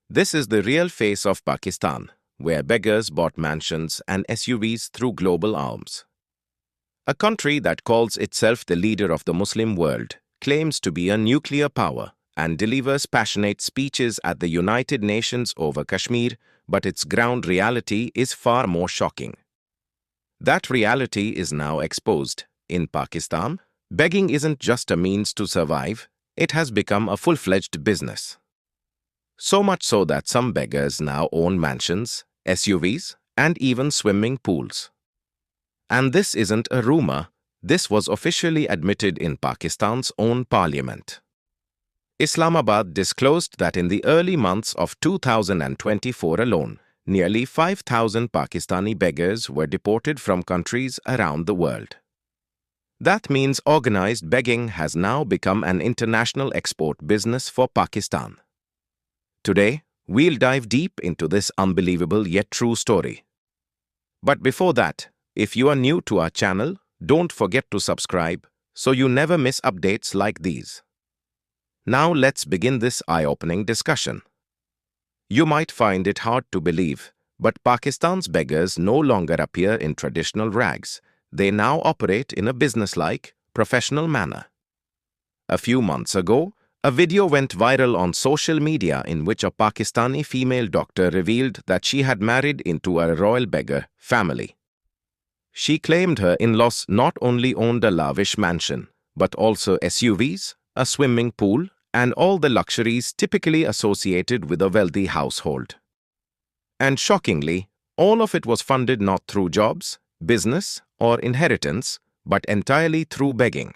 This is the real face of Pakistan, where beggars bought mansions and SUVs through global arms. A country that calls itself the leader of the Muslim world, claims to be a nuclear power, and delivers passionate speeches at the United Nations over Kashmir, but its ground reality is far more shocking. That reality is now exposed. In Pakistan, begging isn't just a means to survive, it has become a full-fledged business. So much so that some beggars now own mansions, SUVs, and even swimming pools. And this isn't a rumor, this was officially admitted in Pakistan's own parliament. Islamabad disclosed that in the early months of 2024 alone, nearly 5,000 Pakistani beggars were deported from countries around the world. That means organized begging has now become an international export business for Pakistan. Today, we'll dive deep into this unbelievable yet true story. But before that, if you are new to our channel, don't forget to subscribe so you never miss updates like these. Now let's begin this eye-opening discussion. You might find it hard to believe, but Pakistan's beggars no longer appear in traditional rags. They now operate in a business-like, professional manner. A few months ago, a video went viral on social media in which a Pakistani female doctor revealed that she had married into a royal beggar family. She claimed her in-laws not only owned a lavish mansion, but also SUVs, a swimming pool, and all the luxuries typically associated with a wealthy household. And shockingly, all of it was funded not through jobs, business, or inheritance, but entirely through begging.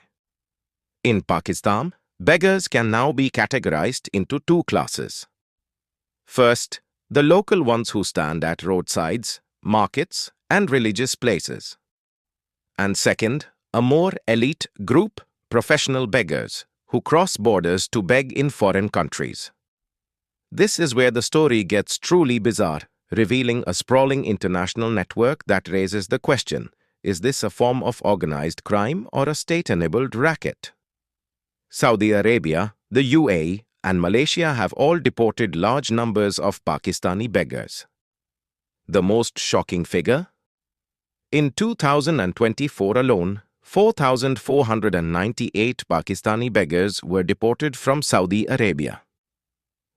In Pakistan, beggars can now be categorized into two classes. First, the local ones who stand at roadsides, markets, and religious places. And second, a more elite group, professional beggars, who cross borders to beg in foreign countries. This is where the story gets truly bizarre, revealing a sprawling international network that raises the question, is this a form of organized crime or a state-enabled racket? Saudi Arabia, the UAE, and Malaysia have all deported large numbers of Pakistani beggars. The most shocking figure? In 2024 alone, 4,498 Pakistani beggars were deported from Saudi Arabia.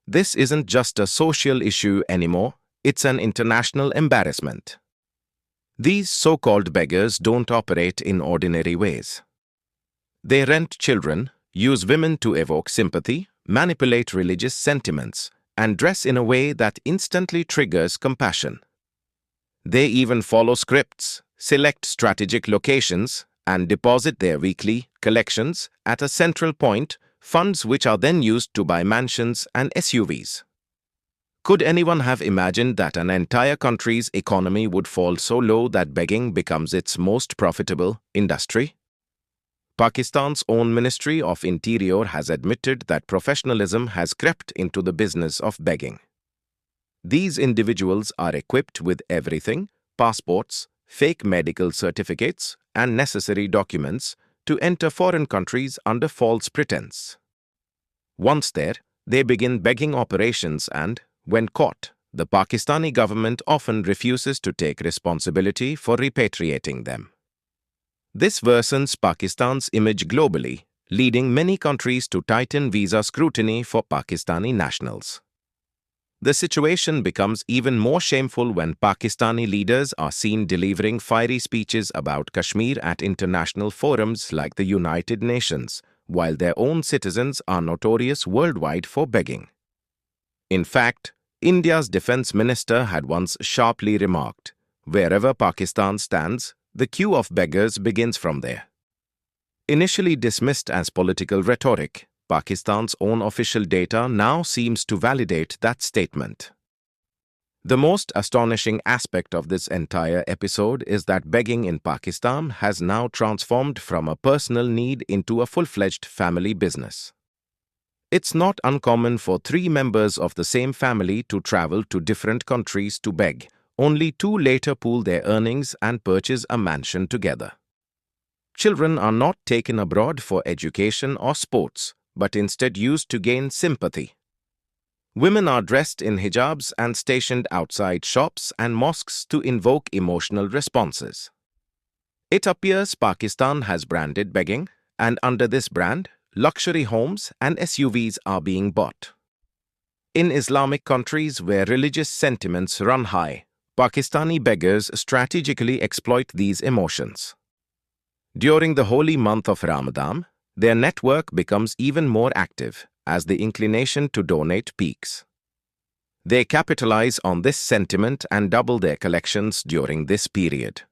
This isn't just a social issue anymore, it's an international embarrassment. These so-called beggars don't operate in ordinary ways. They rent children, use women to evoke sympathy, manipulate religious sentiments, and dress in a way that instantly triggers compassion. They even follow scripts, select strategic locations, and deposit their weekly collections at a central point, funds which are then used to buy mansions and SUVs. Could anyone have imagined that an entire country's economy would fall so low that begging becomes its most profitable industry? Pakistan's own Ministry of Interior has admitted that professionalism has crept into the business of begging. These individuals are equipped with everything: passports, fake medical certificates, and necessary documents to enter foreign countries under false pretense. Once there, they begin begging operations and, when caught, the Pakistani government often refuses to take responsibility for repatriating them. This worsens Pakistan's image globally, leading many countries to tighten visa scrutiny for Pakistani nationals. The situation becomes even more shameful when Pakistani leaders are seen delivering fiery speeches about Kashmir at international forums like the United Nations, while their own citizens are notorious worldwide for begging. In fact, India's defense minister had once sharply remarked, "Wherever Pakistan stands, the queue of beggars begins from there." Initially dismissed as political rhetoric, Pakistan's own official data now seems to validate that statement. The most astonishing aspect of this entire episode is that begging in Pakistan has now transformed from a personal need into a full-fledged family business. It's not uncommon for three members of the same family to travel to different countries to beg, only two later pool their earnings and purchase a mansion together. Children are not taken abroad for education or sports, but instead used to gain sympathy. Women are dressed in hijabs and stationed outside shops and mosques to invoke emotional responses. It appears Pakistan has branded begging, and under this brand, luxury homes and SUVs are being bought. In Islamic countries where religious sentiments run high, Pakistani beggars strategically exploit these emotions. During the holy month of Ramadan, their network becomes even more active as the inclination to donate peaks. They capitalize on this sentiment and double their collections during this period.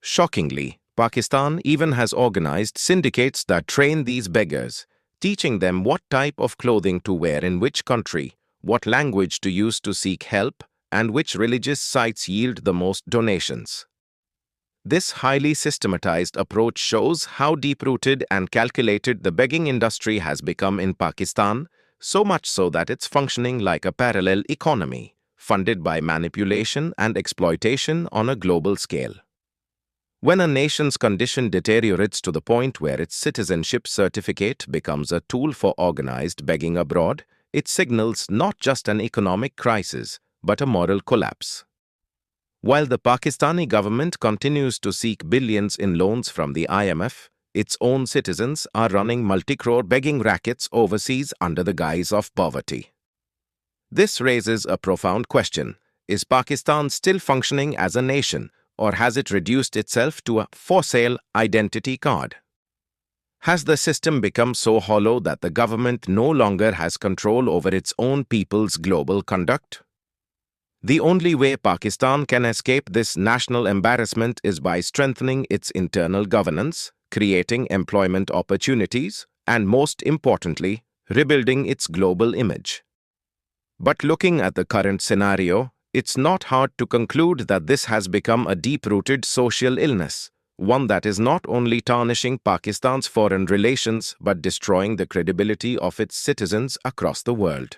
Shockingly, Pakistan even has organized syndicates that train these beggars, teaching them what type of clothing to wear in which country, what language to use to seek help, and which religious sites yield the most donations. This highly systematized approach shows how deep-rooted and calculated the begging industry has become in Pakistan, so much so that it's functioning like a parallel economy, funded by manipulation and exploitation on a global scale. When a nation's condition deteriorates to the point where its citizenship certificate becomes a tool for organized begging abroad, it signals not just an economic crisis, but a moral collapse. While the Pakistani government continues to seek billions in loans from the IMF, its own citizens are running multi-crore begging rackets overseas under the guise of poverty. This raises a profound question. Is Pakistan still functioning as a nation, or has it reduced itself to a for-sale identity card? Has the system become so hollow that the government no longer has control over its own people's global conduct? The only way Pakistan can escape this national embarrassment is by strengthening its internal governance, creating employment opportunities, and most importantly, rebuilding its global image. But looking at the current scenario, it's not hard to conclude that this has become a deep-rooted social illness, one that is not only tarnishing Pakistan's foreign relations but destroying the credibility of its citizens across the world.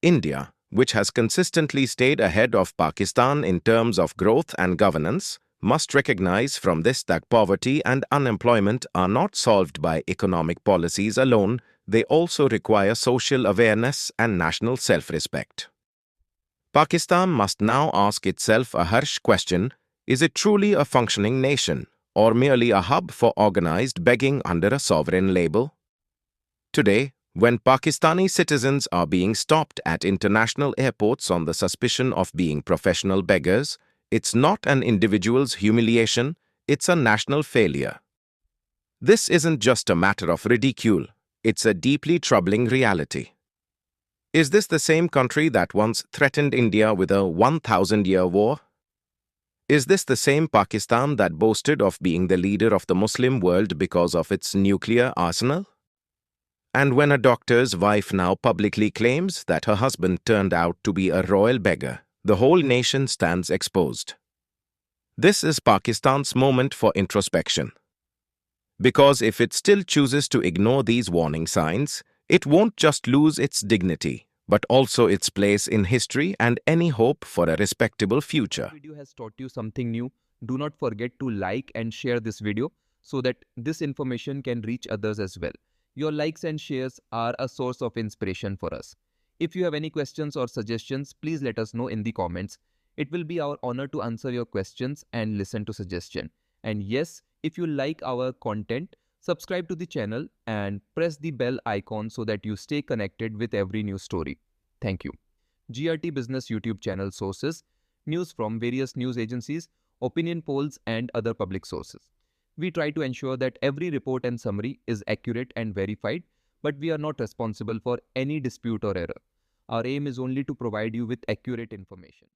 India, which has consistently stayed ahead of Pakistan in terms of growth and governance, must recognize from this that poverty and unemployment are not solved by economic policies alone, they also require social awareness and national self-respect. Pakistan must now ask itself a harsh question: is it truly a functioning nation, or merely a hub for organized begging under a sovereign label? Today, when Pakistani citizens are being stopped at international airports on the suspicion of being professional beggars, it's not an individual's humiliation, it's a national failure. This isn't just a matter of ridicule, it's a deeply troubling reality. Is this the same country that once threatened India with a 1,000-year war? Is this the same Pakistan that boasted of being the leader of the Muslim world because of its nuclear arsenal? And when a doctor's wife now publicly claims that her husband turned out to be a royal beggar, the whole nation stands exposed. This is Pakistan's moment for introspection. Because if it still chooses to ignore these warning signs, it won't just lose its dignity, but also its place in history and any hope for a respectable future. If this video has taught you something new, do not forget to like and share this video so that this information can reach others as well. Your likes and shares are a source of inspiration for us. If you have any questions or suggestions, please let us know in the comments. It will be our honor to answer your questions and listen to suggestions. And yes, if you like our content, subscribe to the channel and press the bell icon so that you stay connected with every new story. Thank you. GRT Business YouTube channel sources: news from various news agencies, opinion polls and other public sources. We try to ensure that every report and summary is accurate and verified, but we are not responsible for any dispute or error. Our aim is only to provide you with accurate information.